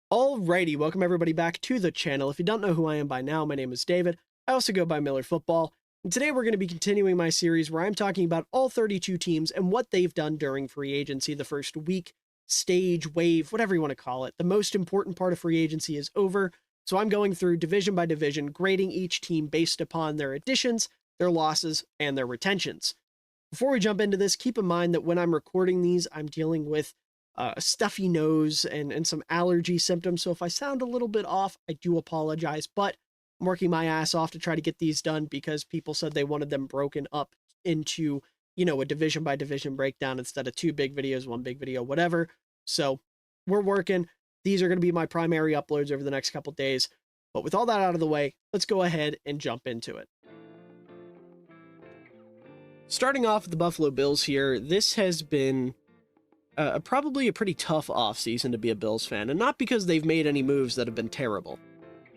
Alrighty, welcome everybody back to the channel. If you don't know who I am by now, my name is David. I also go by Miller Football, and today we're going to be continuing my series where I'm talking about all 32 teams and what they've done during free agency, the first week, stage, wave, whatever you want to call it. The most important part of free agency is over, so I'm going through division by division, grading each team based upon their additions, their losses, and their retentions. Before we jump into this, keep in mind that when I'm recording these, I'm dealing with a stuffy nose and some allergy symptoms. So if I sound a little bit off, I do apologize, but I'm working my ass off to try to get these done because people said they wanted them broken up into, a division by division breakdown instead of two big videos, one big video, whatever. So we're working. These are going to be my primary uploads over the next couple days. But with all that out of the way, let's go ahead and jump into it. Starting off with the Buffalo Bills here, this has been probably a pretty tough offseason to be a Bills fan, and not because they've made any moves that have been terrible.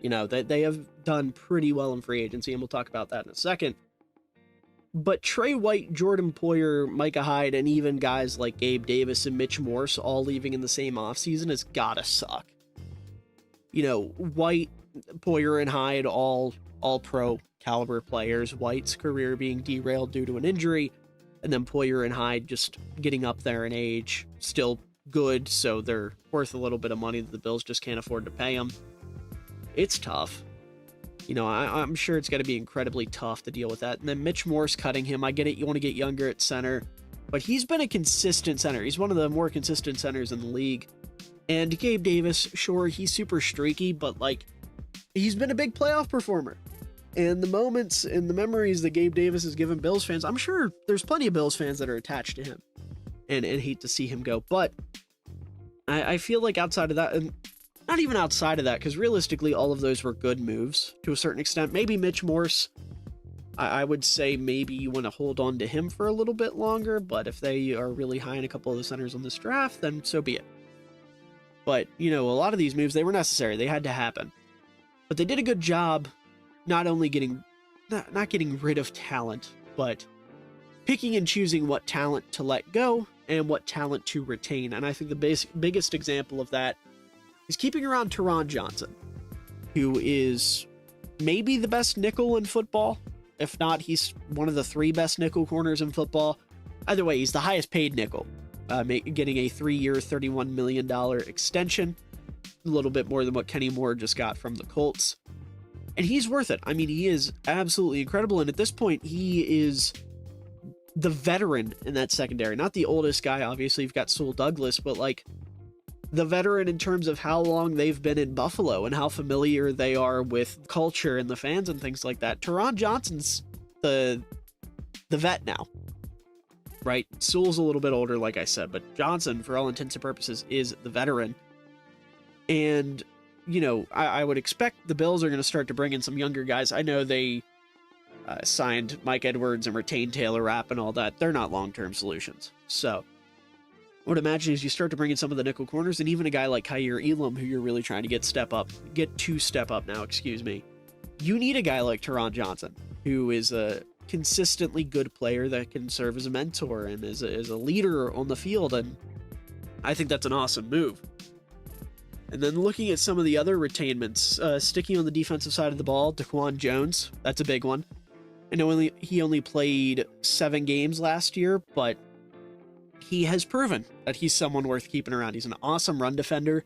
They have done pretty well in free agency, and we'll talk about that in a second. But Trey White, Jordan Poyer, Micah Hyde, and even guys like Gabe Davis and Mitch Morse all leaving in the same offseason has gotta suck. White, Poyer, and Hyde, all pro caliber players. White's career being derailed due to an injury, and then Poyer and Hyde just getting up there in age, still good, so they're worth a little bit of money that the Bills just can't afford to pay them. It's tough. I'm sure it's going to be incredibly tough to deal with that. And then Mitch Morse cutting him, I get it, you want to get younger at center, but he's been a consistent center. He's one of the more consistent centers in the league. And Gabe Davis, sure, he's super streaky, but he's been a big playoff performer. And the moments and the memories that Gabe Davis has given Bills fans, I'm sure there's plenty of Bills fans that are attached to him and hate to see him go. But I feel like outside of that, and not even outside of that, because realistically, all of those were good moves to a certain extent. Maybe Mitch Morse, I would say maybe you want to hold on to him for a little bit longer, but if they are really high in a couple of the centers on this draft, then so be it. But, a lot of these moves, they were necessary. They had to happen. But they did a good job not only not getting rid of talent, but picking and choosing what talent to let go and what talent to retain. And I think the biggest example of that is keeping around Taron Johnson, who is maybe the best nickel in football. If not, he's one of the three best nickel corners in football. Either way, he's the highest paid nickel, getting a 3-year, $31 million extension, a little bit more than what Kenny Moore just got from the Colts. And he's worth it. I mean, he is absolutely incredible. And at this point, he is the veteran in that secondary. Not the oldest guy, obviously. You've got Sewell Douglas, but the veteran in terms of how long they've been in Buffalo and how familiar they are with culture and the fans and things like that. Taron Johnson's the vet now, right? Sewell's a little bit older, like I said, but Johnson, for all intents and purposes, is the veteran. And I would expect the Bills are going to start to bring in some younger guys. I know they signed Mike Edwards and retained Taylor Rapp and all that. They're not long-term solutions. So I would imagine as you start to bring in some of the nickel corners, and even a guy like Kaiir Elam, who you're really trying to get to step up now, you need a guy like Taron Johnson, who is a consistently good player that can serve as a mentor and is a leader on the field. And I think that's an awesome move. And then looking at some of the other retainments, sticking on the defensive side of the ball, Daquan Jones, that's a big one. I know he only played 7 games last year, but he has proven that he's someone worth keeping around. He's an awesome run defender.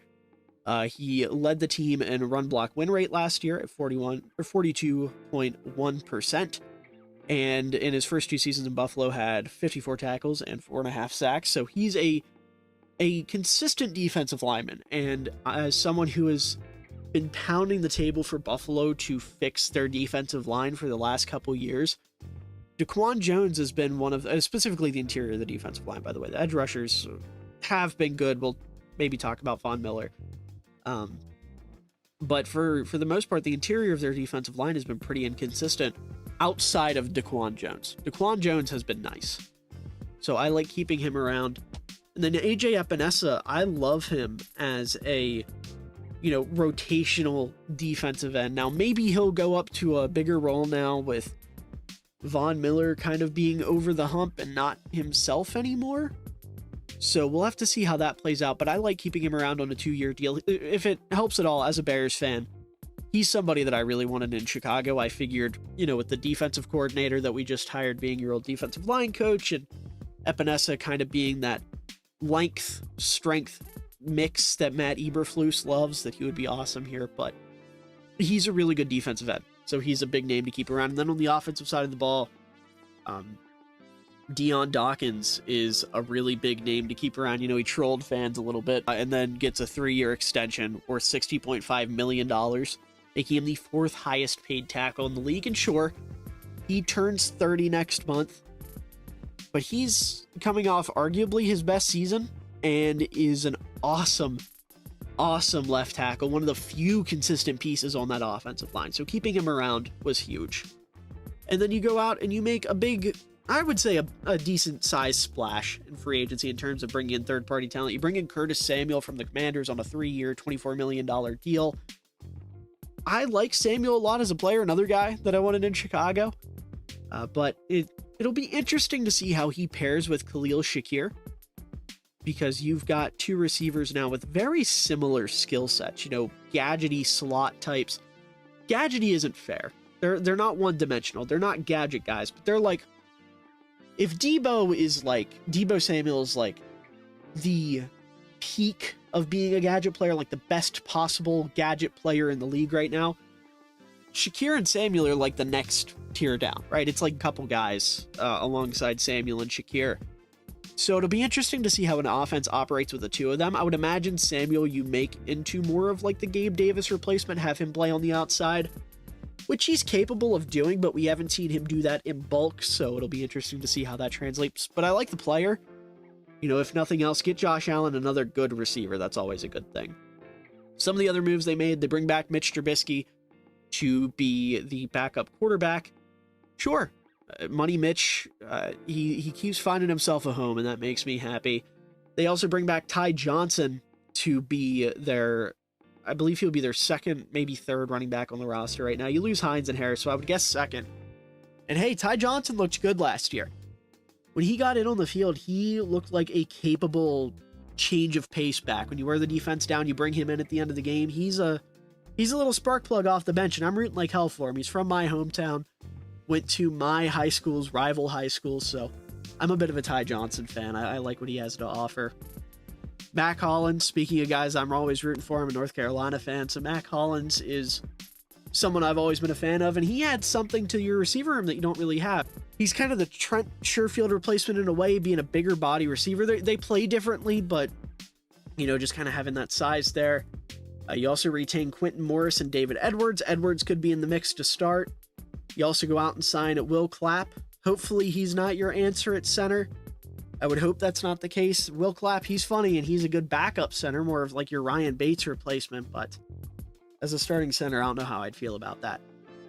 He led the team in run block win rate last year at 42.1%. And in his first 2 seasons in Buffalo had 54 tackles and 4.5 sacks. So he's a consistent defensive lineman, and as someone who has been pounding the table for Buffalo to fix their defensive line for the last couple years, Daquan Jones has been one of, specifically the interior of the defensive line, by the way. The edge rushers have been good. We'll maybe talk about Von Miller. But for the most part, the interior of their defensive line has been pretty inconsistent outside of Daquan Jones. Daquan Jones has been nice, so I like keeping him around. And then AJ Epinesa, I love him as a, rotational defensive end. Now, maybe he'll go up to a bigger role now with Von Miller kind of being over the hump and not himself anymore. So we'll have to see how that plays out, but I like keeping him around on a 2-year deal. If it helps at all, as a Bears fan, he's somebody that I really wanted in Chicago. I figured, with the defensive coordinator that we just hired being your old defensive line coach, and Epinesa kind of being that length, strength mix that Matt Eberflus loves, that he would be awesome here, but he's a really good defensive end, so he's a big name to keep around. And then on the offensive side of the ball, Deion Dawkins is a really big name to keep around. He trolled fans a little bit and then gets a 3-year extension worth $60.5 million, making him the 4th highest paid tackle in the league. And sure, he turns 30 next month, but he's coming off arguably his best season and is an awesome left tackle, one of the few consistent pieces on that offensive line. So keeping him around was huge. And then you go out and you make a big, I would say a decent sized splash in free agency in terms of bringing in third-party talent. You bring in Curtis Samuel from the Commanders on a 3-year, $24 million deal. I like Samuel a lot as a player, another guy that I wanted in Chicago. But it'll be interesting to see how he pairs with Khalil Shakir, because you've got 2 receivers now with very similar skill sets, gadgety slot types. Gadgety isn't fair. They're not one-dimensional. They're not gadget guys, but they're like, if Deebo Samuel is like the peak of being a gadget player, like the best possible gadget player in the league right now, Shakir and Samuel are like the next tier down, right? It's like a couple guys alongside Samuel and Shakir. So it'll be interesting to see how an offense operates with the 2 of them. I would imagine Samuel you make into more of like the Gabe Davis replacement, have him play on the outside, which he's capable of doing, but we haven't seen him do that in bulk, so it'll be interesting to see how that translates. But I like the player. If nothing else, get Josh Allen another good receiver. That's always a good thing. Some of the other moves they made, they bring back Mitch Trubisky to be the backup quarterback. Sure, Money Mitch, he keeps finding himself a home, and that makes me happy. They also bring back Ty Johnson to be I believe he'll be their 2nd, maybe 3rd running back on the roster right now. You lose Hines and Harris, so I would guess 2nd. And hey, Ty Johnson looked good last year. When he got in on the field, he looked like a capable change of pace back. When you wear the defense down, you bring him in at the end of the game. He's a little spark plug off the bench, and I'm rooting like hell for him. He's from my hometown, went to my high school's rival high school, so I'm a bit of a Ty Johnson fan. I like what he has to offer. Mac Hollins, speaking of guys I'm always rooting for, I'm a North Carolina fan, so Mac Hollins is someone I've always been a fan of, and he adds something to your receiver room that you don't really have. He's kind of the Trent Sherfield replacement in a way, being a bigger body receiver. They play differently, but, just kind of having that size there. You also retain Quentin Morris and David Edwards. Edwards could be in the mix to start. You also go out and sign Will Clapp. Hopefully he's not your answer at center. I would hope that's not the case. Will Clapp, he's funny, and he's a good backup center, more of like your Ryan Bates replacement, but as a starting center, I don't know how I'd feel about that.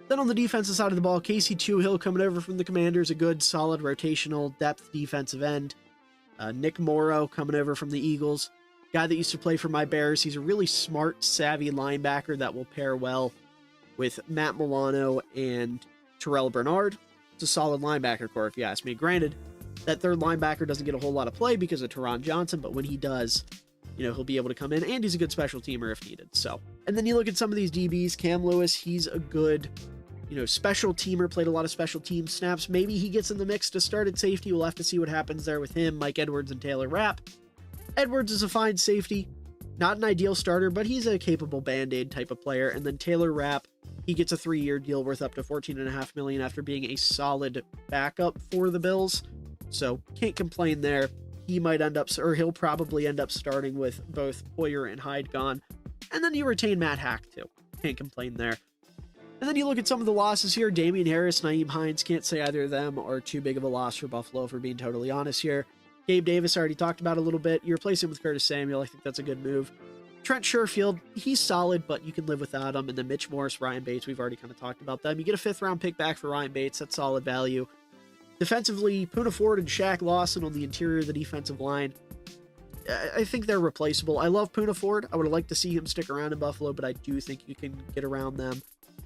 Then on the defensive side of the ball, Casey Toohill coming over from the Commanders, a good, solid, rotational depth defensive end. Nick Morrow coming over from the Eagles, guy that used to play for my Bears. He's a really smart, savvy linebacker that will pair well with Matt Milano and Terrell Bernard. It's a solid linebacker core, if you ask me. Granted, that third linebacker doesn't get a whole lot of play because of Teron Johnson, but when he does, he'll be able to come in, and he's a good special teamer if needed. So, and then you look at some of these DBs. Cam Lewis, he's a good, special teamer, played a lot of special team snaps. Maybe he gets in the mix to start at safety. We'll have to see what happens there with him, Mike Edwards, and Taylor Rapp. Edwards is a fine safety, not an ideal starter, but he's a capable Band-Aid type of player. And then Taylor Rapp, he gets a 3-year deal worth up to $14.5 million after being a solid backup for the Bills. So can't complain there. He'll probably end up starting with both Poyer and Hyde gone. And then you retain Matt Hack too. Can't complain there. And then you look at some of the losses here. Damian Harris, Nyheim Hines, can't say either of them are too big of a loss for Buffalo, if we're being totally honest here. Gabe Davis, already talked about a little bit. You replace him with Curtis Samuel. I think that's a good move. Trent Sherfield, he's solid, but you can live without him. And then Mitch Morse, Ryan Bates, we've already kind of talked about them. You get a 5th-round pick back for Ryan Bates. That's solid value. Defensively, Poona Ford and Shaq Lawson on the interior of the defensive line. I think they're replaceable. I love Poona Ford. I would have liked to see him stick around in Buffalo, but I do think you can get around them.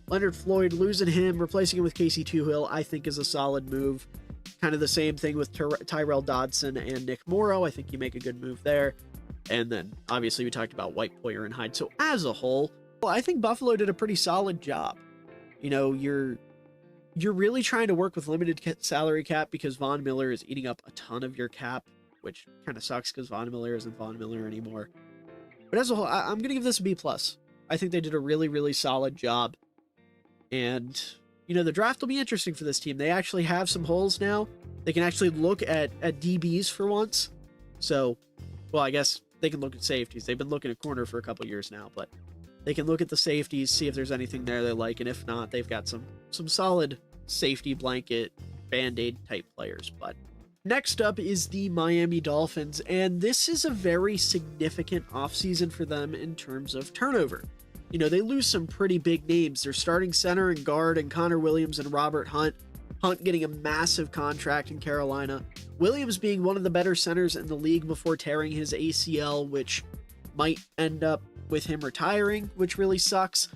Leonard Floyd, losing him, replacing him with Casey Toohill, I think is a solid move. Kind of the same thing with Tyrell Dodson and Nick Morrow. I think you make a good move there. And then obviously we talked about White, Poyer, and Hyde. So as a whole, well, I think Buffalo did a pretty solid job. You know, you're really trying to work with limited salary cap because Von Miller is eating up a ton of your cap, which kind of sucks because Von Miller isn't Von Miller anymore. But as a whole, I'm going to give this a B+. I think they did a really, really solid job. And, you know, the draft will be interesting for this team. They actually have some holes now. They can actually look at DBs for once. So, well, I guess they can look at safeties. They've been looking at corner for a couple years now, but they can look at the safeties, see if there's anything there they like, and if not, they've got some solid safety blanket, Band-Aid type players. But next up is the Miami Dolphins, and this is a very significant offseason for them in terms of turnover. You know, they lose some pretty big names. Their starting center and guard and Connor Williams and Robert Hunt. Hunt getting a massive contract in Carolina. Williams being one of the better centers in the league before tearing his ACL, which might end up with him retiring, which really sucks.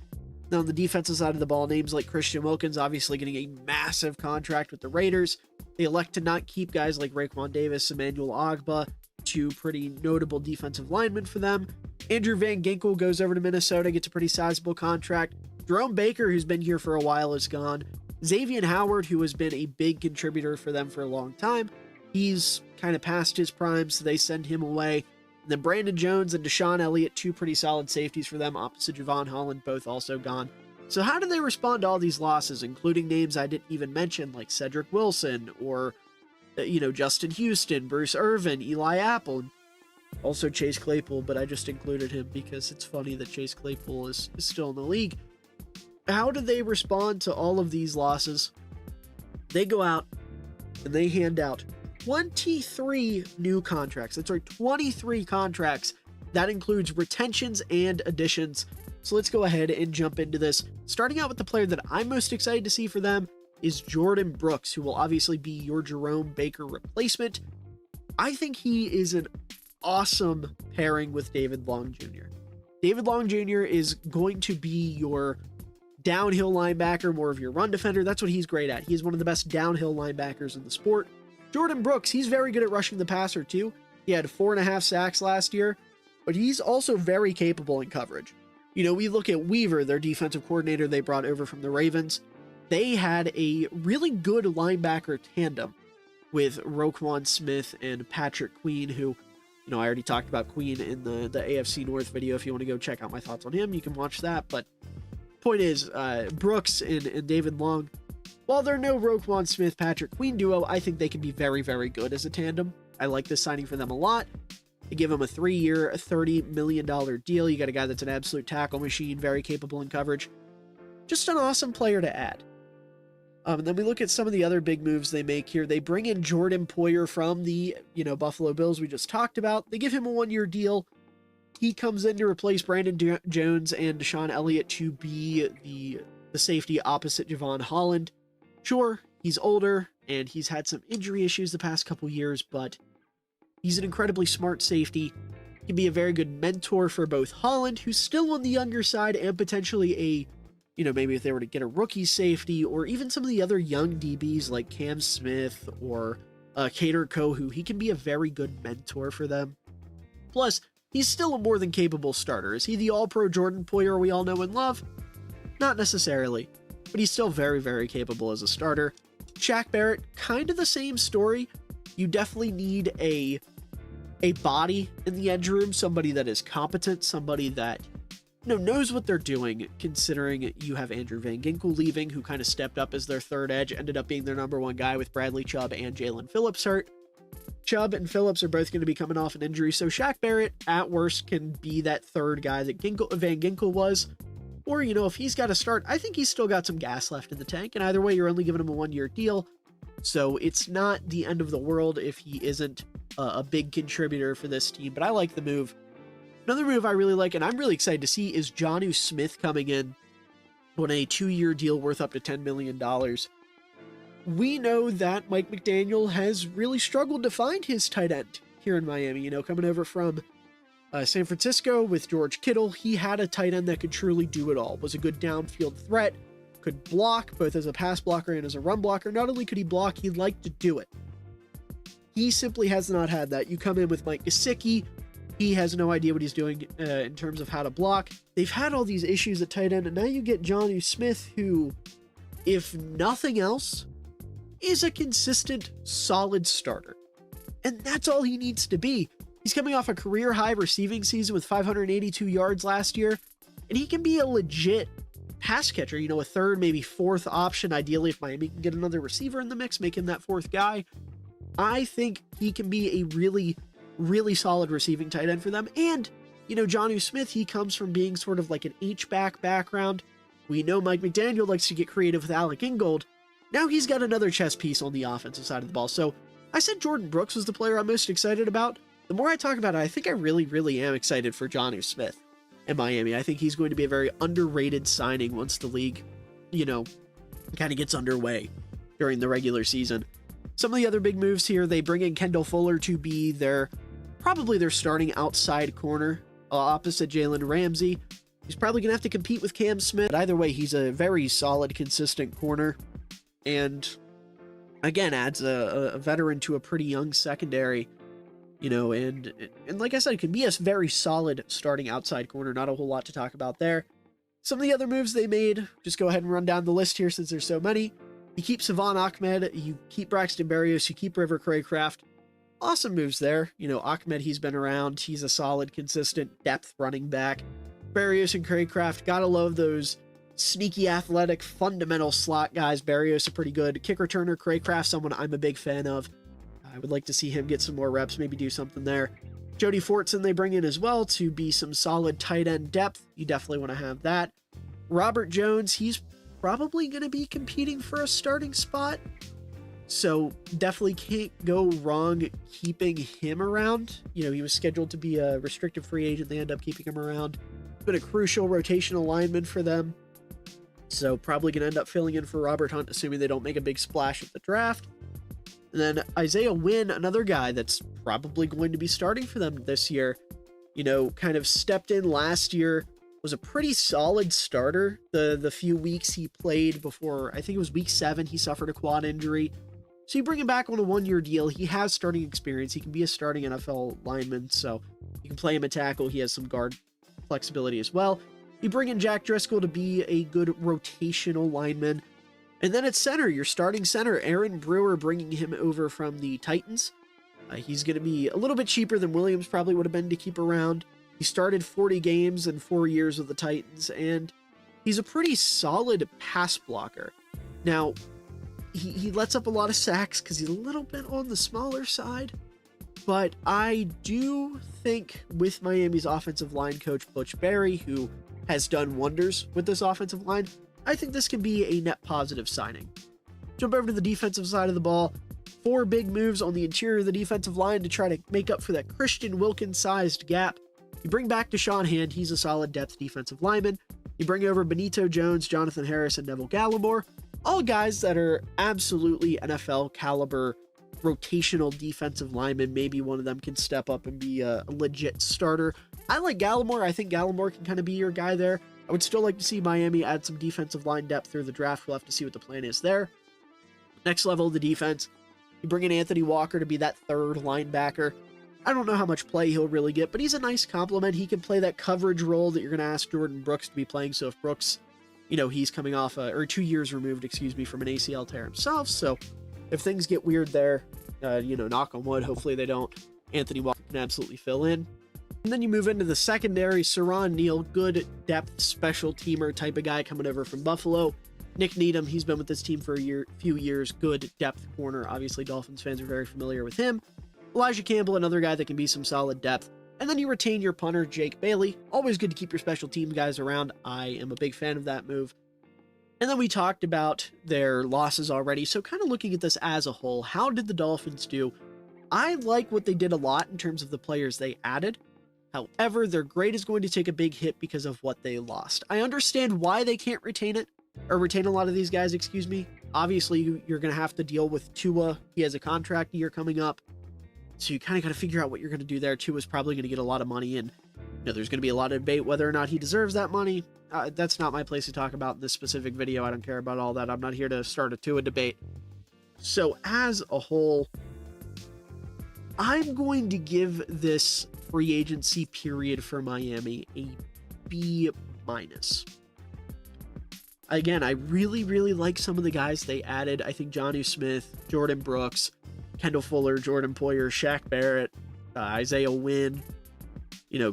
Now, on the defensive side of the ball, names like Christian Wilkins obviously getting a massive contract with the Raiders. They elect to not keep guys like Raekwon Davis, Emmanuel Ogbah, two pretty notable defensive linemen for them. Andrew Van Ginkel goes over to Minnesota, gets a pretty sizable contract. Jerome Baker, who's been here for a while, is gone. Xavier Howard, who has been a big contributor for them for a long time, he's kind of past his prime, so they send him away. And then Brandon Jones and Deshaun Elliott, two pretty solid safeties for them, opposite Javon Holland, both also gone. So how do they respond to all these losses, including names I didn't even mention, like Cedric Wilson, or, Justin Houston, Bruce Irvin, Eli Apple, and also Chase Claypool, but I just included him because it's funny that Chase Claypool is still in the league. How do they respond to all of these losses? They go out and they hand out 23 new contracts. That's right, 23 contracts. That includes retentions and additions. So let's go ahead and jump into this. Starting out with the player that I'm most excited to see for them is Jordan Brooks, who will obviously be your Jerome Baker replacement. I think he is an awesome pairing with David Long Jr. David Long Jr. is going to be your downhill linebacker, more of your run defender. That's what he's great at. He's one of the best downhill linebackers in the sport. Jordan Brooks, he's very good at rushing the passer too. He had 4.5 sacks last year, but he's also very capable in coverage. You know, we look at Weaver, their defensive coordinator they brought over from the Ravens. They had a really good linebacker tandem with Roquan Smith and Patrick Queen, who, I already talked about Queen in the AFC North video. If you want to go check out my thoughts on him, you can watch that. But point is, Brooks and David Long, while they're no Roquan Smith, Patrick Queen duo, I think they can be very, very good as a tandem. I like this signing for them a lot. They give him a 3-year, $30 million deal. You got a guy that's an absolute tackle machine, very capable in coverage. Just an awesome player to add. And then we look at some of the other big moves they make here. They bring in Jordan Poyer from the, Buffalo Bills we just talked about. They give him a 1-year deal. He comes in to replace Brandon Jones and Deshaun Elliott to be the safety opposite Javon Holland. Sure, he's older, and he's had some injury issues the past couple years, but he's an incredibly smart safety. He can be a very good mentor for both Holland, who's still on the younger side, and potentially maybe if they were to get a rookie safety, or even some of the other young DBs like Cam Smith or Kader Kohu, he can be a very good mentor for them. Plus, he's still a more than capable starter. Is he the all-pro Jordan Poyer we all know and love? Not necessarily, but he's still very, very capable as a starter. Shaq Barrett, kind of the same story. You definitely need a body in the edge room, somebody that is competent, somebody that knows what they're doing, considering you have Andrew Van Ginkel leaving, who kind of stepped up as their third edge, ended up being their number one guy with Bradley Chubb and Jalen Phillips hurt. Chubb and Phillips are both going to be coming off an injury, so Shaq Barrett, at worst, can be that third guy that Van Ginkel was. Or, if he's got to start, I think he's still got some gas left in the tank, and either way, you're only giving him a 1-year deal, so it's not the end of the world if he isn't a big contributor for this team, but I like the move. Another move I really like, and I'm really excited to see, is Jonnu Smith coming in on a 2-year deal worth up to $10 million. We know that Mike McDaniel has really struggled to find his tight end here in Miami. Coming over from San Francisco with George Kittle, he had a tight end that could truly do it all, was a good downfield threat, could block both as a pass blocker and as a run blocker. Not only could he block, he liked to do it. He simply has not had that. You come in with Mike Gesicki, he has no idea what he's doing in terms of how to block. They've had all these issues at tight end, and now you get Jonnu Smith, who, if nothing else, is a consistent, solid starter. And that's all he needs to be. He's coming off a career-high receiving season with 582 yards last year, and he can be a legit pass catcher, a third, maybe fourth option. Ideally, if Miami can get another receiver in the mix, make him that fourth guy. I think he can be a really, really solid receiving tight end for them. And, Jonnu Smith, he comes from being sort of like an H-back background. We know Mike McDaniel likes to get creative with Alec Ingold. Now he's got another chess piece on the offensive side of the ball. So I said Jordan Brooks was the player I'm most excited about. The more I talk about it, I think I really, really am excited for Jonnu Smith in Miami. I think he's going to be a very underrated signing once the league, kind of gets underway during the regular season. Some of the other big moves here, they bring in Kendall Fuller to be probably their starting outside corner opposite Jalen Ramsey. He's probably going to have to compete with Cam Smith. But either way, he's a very solid, consistent corner. And again, adds a veteran to a pretty young secondary, and like I said, can be a very solid starting outside corner. Not a whole lot to talk about there. Some of the other moves they made, just go ahead and run down the list here since there's so many. You keep Savon Ahmed, you keep Braxton Berrios, you keep River Craycraft. Awesome moves there. Ahmed, he's been around. He's a solid, consistent depth running back. Berrios and Craycraft, gotta love those sneaky, athletic, fundamental slot guys. Berrios are pretty good. Kick returner, Craycraft, someone I'm a big fan of. I would like to see him get some more reps, maybe do something there. Jody Fortson they bring in as well to be some solid tight end depth. You definitely want to have that. Robert Jones, he's probably going to be competing for a starting spot. So definitely can't go wrong keeping him around. He was scheduled to be a restricted free agent. They end up keeping him around. Been a crucial rotational lineman for them. So probably going to end up filling in for Robert Hunt, assuming they don't make a big splash at the draft. And then Isaiah Wynn, another guy that's probably going to be starting for them this year. Kind of stepped in last year, was a pretty solid starter. The few weeks he played before, I think it was week 7, he suffered a quad injury. So you bring him back on a 1-year deal. He has starting experience. He can be a starting NFL lineman, so you can play him at tackle. He has some guard flexibility as well. You bring in Jack Driscoll to be a good rotational lineman. And then at center, your starting center, Aaron Brewer, bringing him over from the Titans. He's going to be a little bit cheaper than Williams probably would have been to keep around. He started 40 games in 4 years with the Titans, and he's a pretty solid pass blocker. Now, he lets up a lot of sacks because he's a little bit on the smaller side. But I do think with Miami's offensive line coach, Butch Barry, who has done wonders with this offensive line, I think this can be a net positive signing. Jump over to the defensive side of the ball. 4 big moves on the interior of the defensive line to try to make up for that Christian Wilkins-sized gap. You bring back Deshaun Hand. He's a solid depth defensive lineman. You bring over Benito Jones, Jonathan Harris, and Neville Gallimore. All guys that are absolutely NFL caliber rotational defensive linemen. Maybe one of them can step up and be a legit starter. I like Gallimore. I think Gallimore can kind of be your guy there. I would still like to see Miami add some defensive line depth through the draft. We'll have to see what the plan is there. Next level of the defense, you bring in Anthony Walker to be that third linebacker. I don't know how much play he'll really get, but he's a nice compliment. He can play that coverage role that you're going to ask Jordan Brooks to be playing. So if Brooks, he's coming off, 2 years removed, from an ACL tear himself. So if things get weird there, knock on wood, hopefully they don't, Anthony Walker can absolutely fill in. And then you move into the secondary. Saron Neal, good depth special teamer type of guy coming over from Buffalo. Nick Needham, he's been with this team for a few years. Good depth corner. Obviously, Dolphins fans are very familiar with him. Elijah Campbell, another guy that can be some solid depth. And then you retain your punter, Jake Bailey. Always good to keep your special team guys around. I am a big fan of that move. And then we talked about their losses already. So kind of looking at this as a whole, how did the Dolphins do? I like what they did a lot in terms of the players they added. However, their grade is going to take a big hit because of what they lost. I understand why they can't retain a lot of these guys, Obviously, you're going to have to deal with Tua. He has a contract year coming up. So you kind of got to figure out what you're going to do there. Tua's probably going to get a lot of money, and there's going to be a lot of debate whether or not he deserves that money. That's not my place to talk about in this specific video. I don't care about all that. I'm not here to start a debate. So as a whole, I'm going to give this free agency period for Miami a B-. Again, I really, really like some of the guys they added. I think Jonnu Smith, Jordan Brooks, Kendall Fuller, Jordan Poyer, Shaq Barrett, Isaiah Wynn,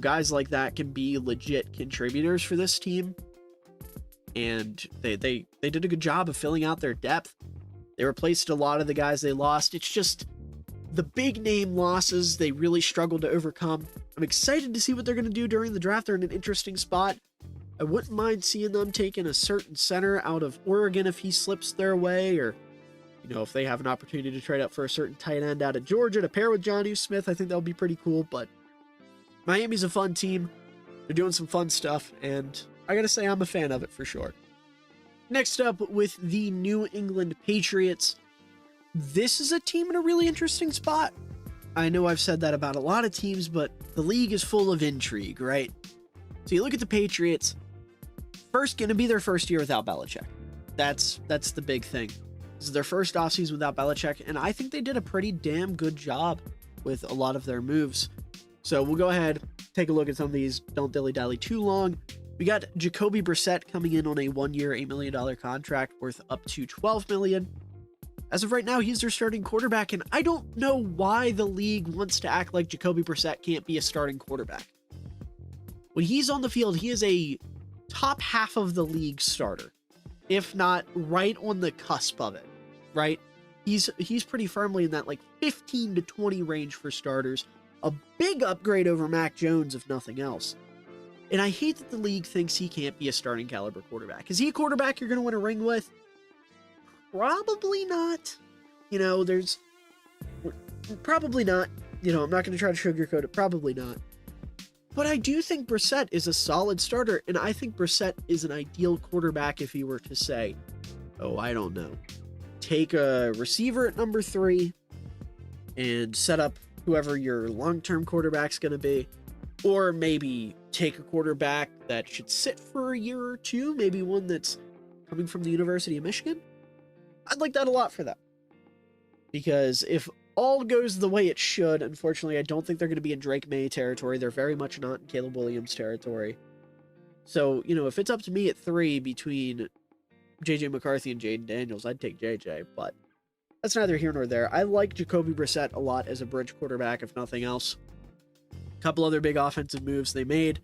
guys like that can be legit contributors for this team. And they did a good job of filling out their depth. They replaced a lot of the guys they lost. It's just the big name losses they really struggled to overcome. I'm excited to see what they're going to do during the draft. They're in an interesting spot. I wouldn't mind seeing them taking a certain center out of Oregon if he slips their way, or if they have an opportunity to trade up for a certain tight end out of Georgia to pair with Jonnu Smith. I think that would be pretty cool. But Miami's a fun team. They're doing some fun stuff, and I gotta say I'm a fan of it for sure. Next up, with the New England Patriots, this is a team in a really interesting spot. I know I've said that about a lot of teams, but the league is full of intrigue, right? So you look at the Patriots, going to be their first year without Belichick. That's the big thing. This is their first offseason without Belichick, and I think they did a pretty damn good job with a lot of their moves. So we'll go ahead, take a look at some of these. Don't dilly-dally too long. We got Jacoby Brissett coming in on a 1-year, $8 million contract worth up to $12 million. As of right now, he's their starting quarterback, and I don't know why the league wants to act like Jacoby Brissett can't be a starting quarterback. When he's on the field, he is a top half of the league starter, if not right on the cusp of it, right? He's pretty firmly in that 15 to 20 range for starters. A big upgrade over Mac Jones, if nothing else. And I hate that the league thinks he can't be a starting caliber quarterback. Is he a quarterback you're going to win a ring with? Probably not. There's probably not. I'm not going to try to sugarcoat it. Probably not. But I do think Brissett is a solid starter, and I think Brissett is an ideal quarterback if he were to say, I don't know, take a receiver at number 3 and set up whoever your long-term quarterback's going to be, or maybe take a quarterback that should sit for a year or two, maybe one that's coming from the University of Michigan. I'd like that a lot for them, because if all goes the way it should, unfortunately, I don't think they're going to be in Drake May territory. They're very much not in Caleb Williams territory. So, if it's up to me at 3 between J.J. McCarthy and Jaden Daniels, I'd take J.J., but that's neither here nor there. I like Jacoby Brissett a lot as a bridge quarterback, if nothing else. A couple other big offensive moves they made.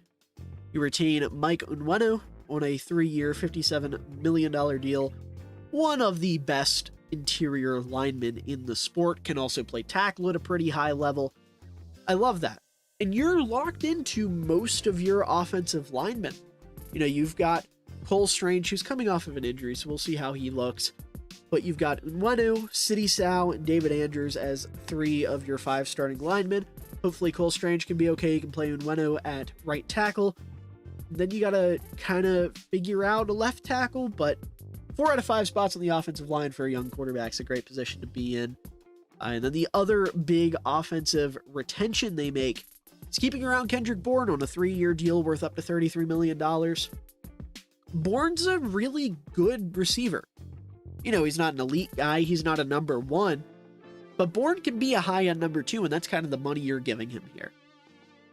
You retain Mike Onwenu on a 3-year, $57 million deal. One of the best interior linemen in the sport, can also play tackle at a pretty high level. I love that. And you're locked into most of your offensive linemen. You've got Cole Strange, who's coming off of an injury, so we'll see how he looks. But you've got Onwenu, Sidi Sow, and David Andrews as 3 of your 5 starting linemen. Hopefully Cole Strange can be okay. You can play Onwenu at right tackle. Then you got to kind of figure out a left tackle, but 4 out of 5 spots on the offensive line for a young quarterback is a great position to be in. And then the other big offensive retention they make is keeping around Kendrick Bourne on a 3-year deal worth up to $33 million. Bourne's a really good receiver. He's not an elite guy. He's not a number 1. But Bourne can be a high-end number 2, and that's kind of the money you're giving him here.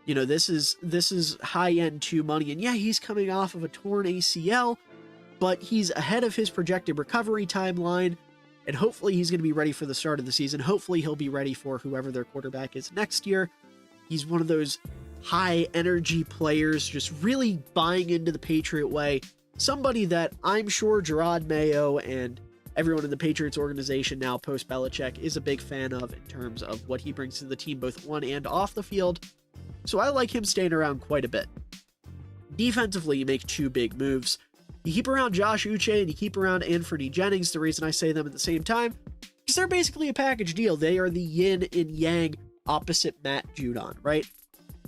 This is high-end 2 money. And yeah, he's coming off of a torn ACL, but he's ahead of his projected recovery timeline, and hopefully he's going to be ready for the start of the season. Hopefully he'll be ready for whoever their quarterback is next year. He's one of those high-energy players, just really buying into the Patriot way. Somebody that I'm sure Gerard Mayo and everyone in the Patriots organization now post-Belichick is a big fan of in terms of what he brings to the team both on and off the field. So I like him staying around quite a bit. Defensively, you make 2 big moves. You keep around Josh Uche and you keep around Anthony Jennings. The reason I say them at the same time, because they're basically a package deal. They are the yin and yang opposite Matt Judon, right?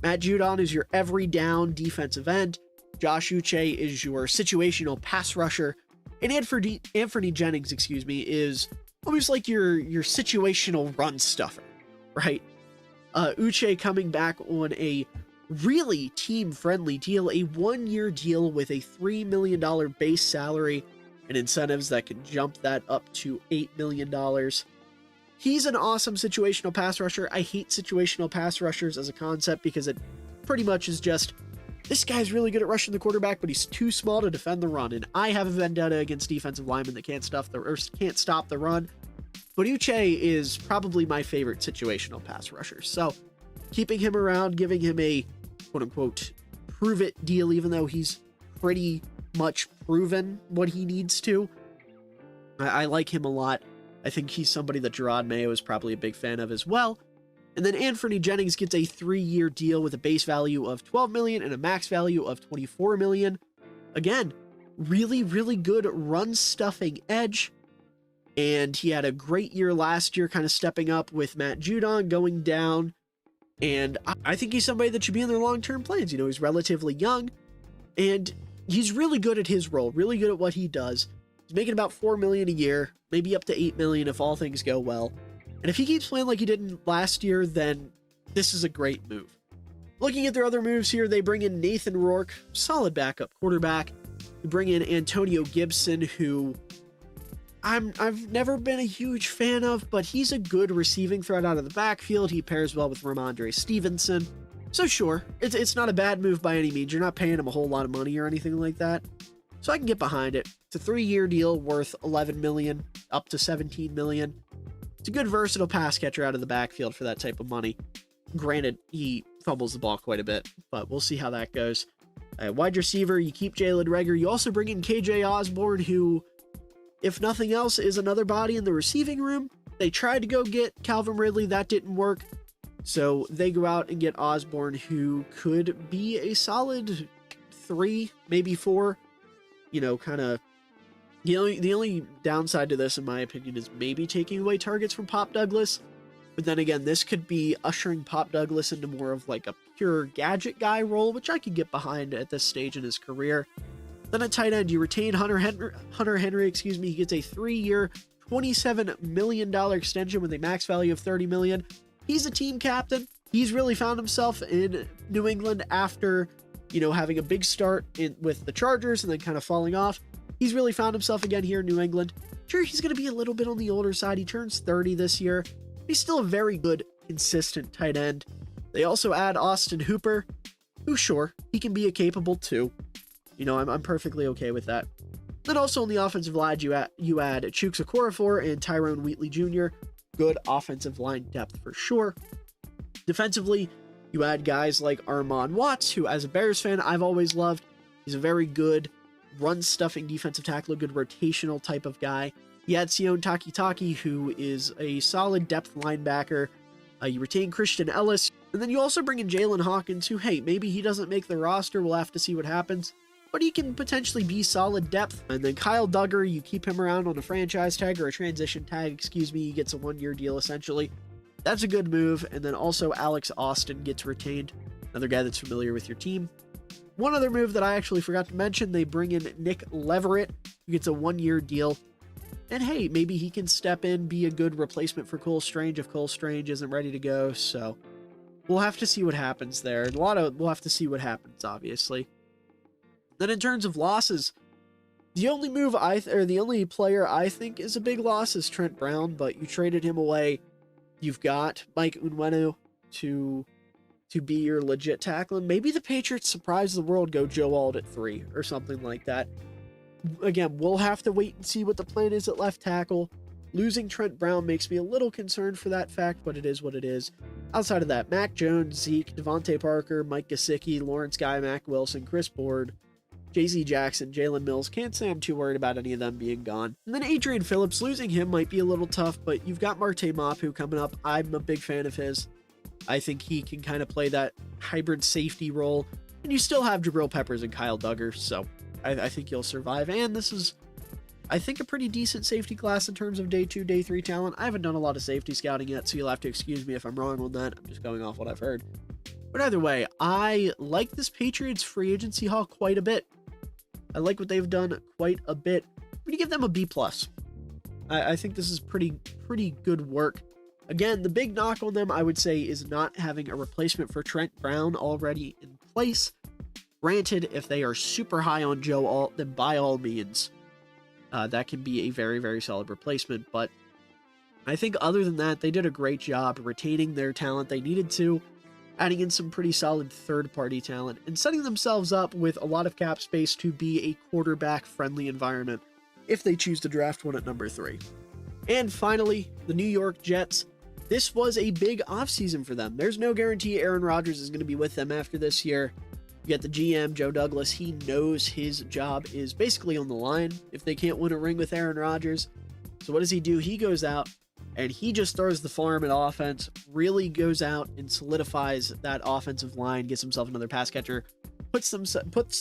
Matt Judon is your every down defensive end. Josh Uche is your situational pass rusher. And Anthony Jennings, is almost like your situational run stuffer, right? Uche coming back on a really team-friendly deal, a 1-year deal with a $3 million base salary and incentives that can jump that up to $8 million. He's an awesome situational pass rusher. I hate situational pass rushers as a concept because it pretty much is just, this guy's really good at rushing the quarterback, but he's too small to defend the run. And I have a vendetta against defensive linemen that can't stop the run. But Uche is probably my favorite situational pass rusher. So keeping him around, giving him a quote-unquote prove-it deal, even though he's pretty much proven what he needs to. I like him a lot. I think he's somebody that Gerard Mayo is probably a big fan of as well. And then Anthony Jennings gets a 3-year deal with a base value of $12 million and a max value of $24 million. Again, really, really good run-stuffing edge. And he had a great year last year, kind of stepping up with Matt Judon going down. And I think he's somebody that should be in their long-term plans. You know, he's relatively young, and he's really good at his role, really good at what he does. He's making about $4 million a year, maybe up to $8 million if all things go well. And if he keeps playing like he did last year, then this is a great move. Looking at their other moves here, they bring in Nathan Rourke, solid backup quarterback. They bring in Antonio Gibson, who I've never been a huge fan of, but he's a good receiving threat out of the backfield. He pairs well with Ramondre Stevenson. So sure, it's not a bad move by any means. You're not paying him a whole lot of money or anything like that. So I can get behind it. It's a 3-year deal worth $11 million, up to $17 million. It's a good versatile pass catcher out of the backfield for that type of money. Granted, he fumbles the ball quite a bit, but we'll see how that goes. Wide receiver, you keep Jalen Reagor. You also bring in KJ Osborne, who, if nothing else, is another body in the receiving room. They tried to go get Calvin Ridley. That didn't work. So they go out and get Osborne, who could be a solid 3, maybe 4. You know, kind of... The only downside to this, in my opinion, is maybe taking away targets from Pop Douglas. But then again, this could be ushering Pop Douglas into more of like a pure gadget guy role, which I could get behind at this stage in his career. Then at tight end, you retain Hunter Henry, he gets a 3-year, $27 million extension with a max value of $30 million. He's a team captain. He's really found himself in New England after, you know, having a big start with the Chargers and then kind of falling off. He's really found himself again here in New England. Sure, he's going to be a little bit on the older side. He turns 30 this year. He's still a very good, consistent tight end. They also add Austin Hooper, who, sure, he can be a capable 2. You know, I'm perfectly okay with that. Then also on the offensive line, you add Chuks Okorafor and Tyrone Wheatley Jr. Good offensive line depth for sure. Defensively, you add guys like Armon Watts, who, as a Bears fan, I've always loved. He's a very good run-stuffing defensive tackle, a good rotational type of guy. You add Sion Takitaki, who is a solid depth linebacker. You retain Christian Ellis. And then you also bring in Jalen Hawkins, who, hey, maybe he doesn't make the roster. We'll have to see what happens. But he can potentially be solid depth. And then Kyle Duggar, you keep him around on a franchise tag, or a transition tag, he gets a 1-year deal essentially. That's a good move. And then also Alex Austin gets retained, another guy that's familiar with your team. One other move that I actually forgot to mention, they bring in Nick Leverett, who gets a 1-year deal. And hey, maybe he can step in, be a good replacement for Cole Strange if Cole Strange isn't ready to go. So we'll have to see what happens there. We'll have to see what happens, obviously. Then in terms of losses, the only the only player I think is a big loss is Trent Brown, but you traded him away. You've got Mike Onwenu to be your legit tackler. Maybe the Patriots surprise the world, go Joe Alt at 3 or something like that. Again, we'll have to wait and see what the plan is at left tackle. Losing Trent Brown makes me a little concerned for that fact, but it is what it is. Outside of that, Mac Jones, Zeke, Devontae Parker, Mike Gesicki, Lawrence Guy, Mac Wilson, Chris Board, J.C. Jackson, Jalen Mills. Can't say I'm too worried about any of them being gone. And then Adrian Phillips, losing him might be a little tough, but you've got Marte Mapu coming up. I'm a big fan of his. I think he can kind of play that hybrid safety role. And you still have Jabril Peppers and Kyle Duggar, so I think you'll survive. And this is, I think, a pretty decent safety class in terms of day 2, day 3 talent. I haven't done a lot of safety scouting yet, so you'll have to excuse me if I'm wrong on that. I'm just going off what I've heard. But either way, I like this Patriots free agency haul quite a bit. I like what they've done quite a bit. I'm going to give them a B+. I think this is pretty good work. Again, the big knock on them, I would say, is not having a replacement for Trent Brown already in place. Granted, if they are super high on Joe Alt, then by all means, that can be a very, very solid replacement. But I think other than that, they did a great job retaining their talent they needed to, adding in some pretty solid third-party talent, and setting themselves up with a lot of cap space to be a quarterback-friendly environment if they choose to draft one at number 3. And finally, the New York Jets. This was a big offseason for them. There's no guarantee Aaron Rodgers is going to be with them after this year. You get the GM, Joe Douglas. He knows his job is basically on the line if they can't win a ring with Aaron Rodgers. So what does he do? He goes out and he just throws the farm at offense, really goes out and solidifies that offensive line, gets himself another pass catcher, puts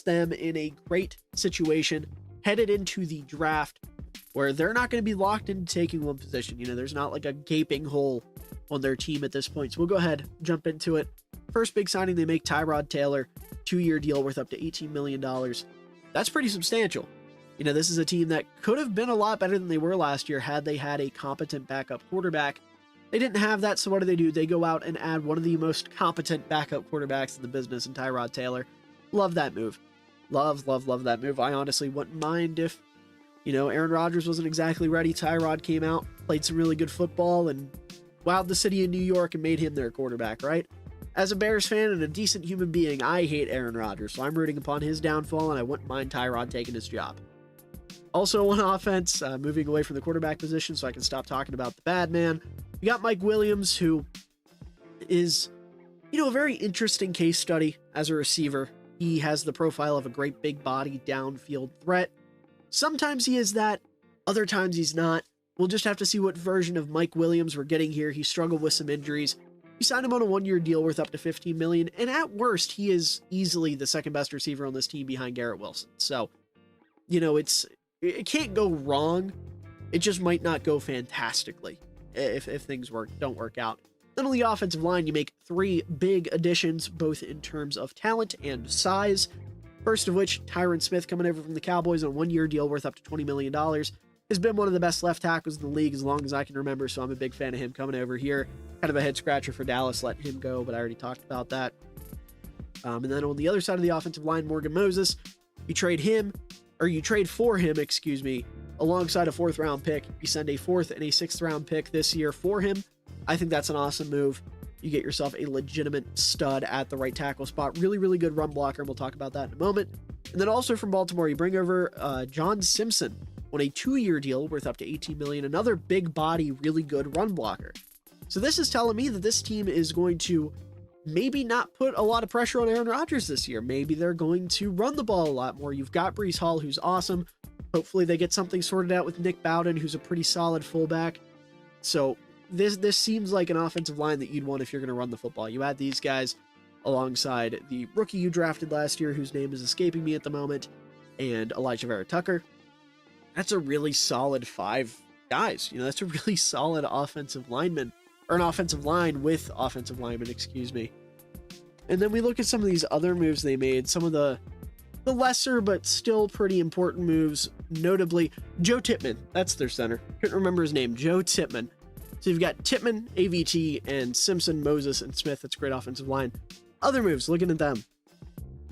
them in a great situation, headed into the draft, where they're not going to be locked into taking one position. You know, there's not like a gaping hole on their team at this point. So we'll go ahead, jump into it. First big signing, they make Tyrod Taylor, 2-year deal worth up to $18 million. That's pretty substantial. You know, this is a team that could have been a lot better than they were last year had they had a competent backup quarterback. They didn't have that, so what do? They go out and add one of the most competent backup quarterbacks in the business in Tyrod Taylor. Love that move. Love that move. I honestly wouldn't mind if, you know, Aaron Rodgers wasn't exactly ready. Tyrod came out, played some really good football, and wowed the city of New York and made him their quarterback, right? As a Bears fan and a decent human being, I hate Aaron Rodgers, so I'm rooting upon his downfall, and I wouldn't mind Tyrod taking his job. Also on offense, moving away from the quarterback position so I can stop talking about the bad man, we got Mike Williams, who is, you know, a very interesting case study as a receiver. He has the profile of a great big body downfield threat. Sometimes he is that, other times he's not. We'll just have to see what version of Mike Williams we're getting here. He struggled with some injuries. We signed him on a 1-year deal worth up to $15 million, and at worst, he is easily the second best receiver on this team behind Garrett Wilson. So, you know, it can't go wrong. It just might not go fantastically if things don't work out. Then on the offensive line, you make 3 big additions, both in terms of talent and size. First of which, Tyron Smith, coming over from the Cowboys on a 1-year deal worth up to $20 million, has been one of the best left tackles in the league as long as I can remember, so I'm a big fan of him coming over here. Kind of a head scratcher for Dallas letting him go, but I already talked about that. And then on the other side of the offensive line, Morgan Moses, you trade for him, alongside a 4th-round pick. You send a 4th and a 6th-round pick this year for him. I think that's an awesome move. You get yourself a legitimate stud at the right tackle spot. Really, really good run blocker, and we'll talk about that in a moment. And then also from Baltimore, you bring over John Simpson on a 2-year deal worth up to $18 million. Another big body, really good run blocker. So this is telling me that this team is going to maybe not put a lot of pressure on Aaron Rodgers this year. Maybe they're going to run the ball a lot more. You've got Breece Hall, who's awesome. Hopefully they get something sorted out with Nick Bowden, who's a pretty solid fullback. So this seems like an offensive line that you'd want if you're going to run the football. You add these guys alongside the rookie you drafted last year, whose name is escaping me at the moment, and Elijah Vera Tucker. That's a really solid 5 guys. You know, that's a really solid offensive lineman, or an offensive line with offensive linemen, And then we look at some of these other moves they made, some of the lesser but still pretty important moves, notably Joe Tippmann. That's their center. Couldn't remember his name. Joe Tippmann. So you've got Tippmann, AVT, and Simpson, Moses, and Smith. That's a great offensive line. Other moves, looking at them.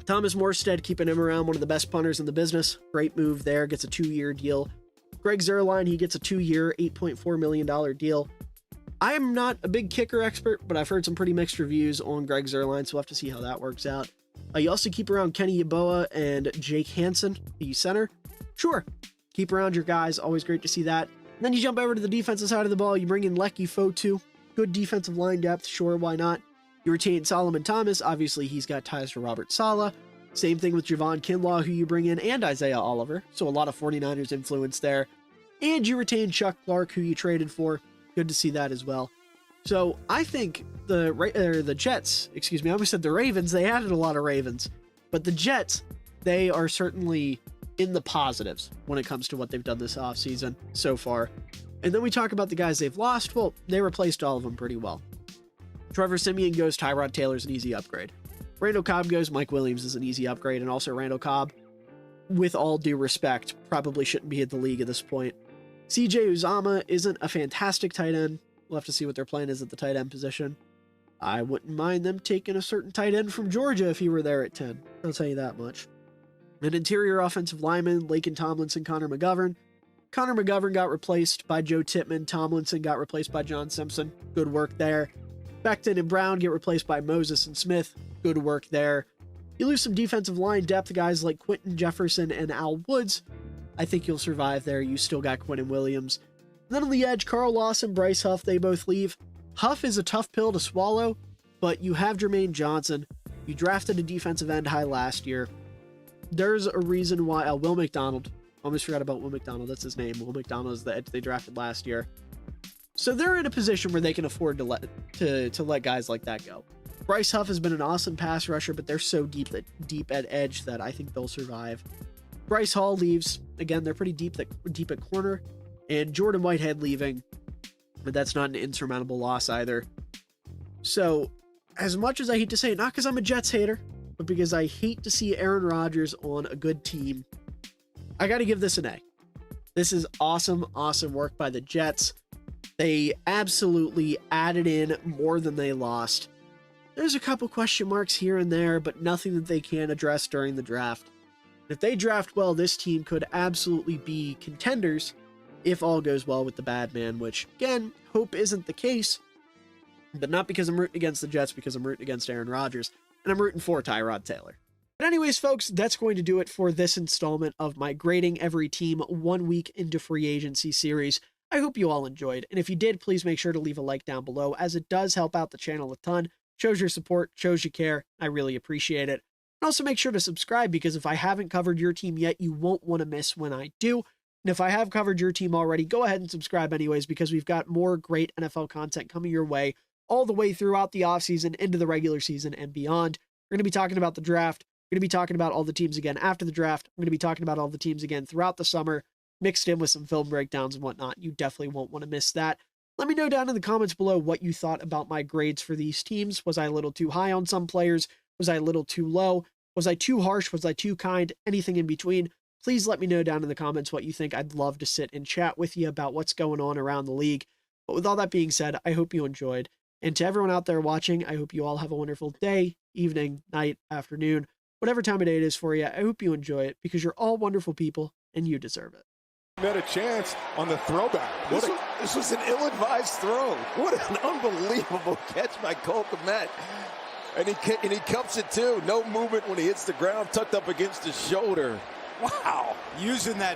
Thomas Morstead, keeping him around, one of the best punters in the business. Great move there, gets a 2-year deal. Greg Zuerlein, he gets a 2-year, $8.4 million deal. I am not a big kicker expert, but I've heard some pretty mixed reviews on Greg Zuerlein, so we'll have to see how that works out. You also keep around Kenny Yeboah and Jake Hansen, the center. Sure, keep around your guys, always great to see that. And then you jump over to the defensive side of the ball, you bring in Leki Fotu. Good defensive line depth, sure, why not? You retain Solomon Thomas, obviously he's got ties to Robert Saleh. Same thing with Javon Kinlaw, who you bring in, and Isaiah Oliver, so a lot of 49ers influence there. And you retain Chuck Clark, who you traded for. Good to see that as well. So I think the Jets, I almost said the Ravens, they added a lot of Ravens. But the Jets, they are certainly in the positives when it comes to what they've done this offseason so far. And then we talk about the guys they've lost. Well, they replaced all of them pretty well. Trevor Siemian goes, Tyrod Taylor's an easy upgrade. Randall Cobb goes, Mike Williams is an easy upgrade. And also Randall Cobb, with all due respect, probably shouldn't be in the league at this point. CJ Uzomah isn't a fantastic tight end, We'll have to see what their plan is at the tight end position. I wouldn't mind them taking a certain tight end from Georgia if he were there at 10. I'll tell you that much. An interior offensive lineman, Laken Tomlinson, Connor McGovern. Connor McGovern got replaced by Joe Tippmann. Tomlinson got replaced by John Simpson. Good work there. Becton and Brown get replaced by Moses and Smith. Good work there. You lose some defensive line depth, guys like Quentin Jefferson and Al Woods. I think you'll survive there. You still got Quentin Williams. And then on the edge, Carl Lawson, Bryce Huff, they both leave. Huff is a tough pill to swallow, but you have Jermaine Johnson. You drafted a defensive end high last year. There's a reason why Will McDonald. Almost forgot about Will McDonald. That's his name. Will McDonald is the edge they drafted last year. So they're in a position where they can afford to let guys like that go. Bryce Huff has been an awesome pass rusher, but they're so deep at edge that I think they'll survive. Bryce Hall leaves. Again, they're pretty deep at corner. And Jordan Whitehead leaving, but that's not an insurmountable loss either. So, as much as I hate to say it, not because I'm a Jets hater, but because I hate to see Aaron Rodgers on a good team, I got to give this an A. This is awesome work by the Jets. They absolutely added in more than they lost. There's a couple question marks here and there, but nothing that they can't address during the draft. If they draft well, this team could absolutely be contenders if all goes well with the bad man, which, again, hope isn't the case, but not because I'm rooting against the Jets, because I'm rooting against Aaron Rodgers, and I'm rooting for Tyrod Taylor. But anyways, folks, that's going to do it for this installment of my Grading Every Team 1 Week into Free Agency series. I hope you all enjoyed, and if you did, please make sure to leave a like down below, as it does help out the channel a ton, shows your support, shows you care. I really appreciate it. And also make sure to subscribe, because if I haven't covered your team yet, you won't want to miss when I do. And if I have covered your team already, go ahead and subscribe anyways, because we've got more great NFL content coming your way all the way throughout the offseason, into the regular season, and beyond. We're going to be talking about the draft. We're going to be talking about all the teams again after the draft. I'm going to be talking about all the teams again throughout the summer, mixed in with some film breakdowns and whatnot. You definitely won't want to miss that. Let me know down in the comments below what you thought about my grades for these teams. Was I a little too high on some players? Was I a little too low? Was I too harsh? Was I too kind? Anything in between? Please let me know down in the comments what you think. I'd love to sit and chat with you about what's going on around the league. But with all that being said, I hope you enjoyed. And to everyone out there watching, I hope you all have a wonderful day, evening, night, afternoon, whatever time of day it is for you. I hope you enjoy it, because you're all wonderful people and you deserve it. Had a chance on the throwback. This was an ill-advised throw. What an unbelievable catch by Cole Kmet. And he cups it too. No movement when he hits the ground, tucked up against his shoulder. Wow. Using that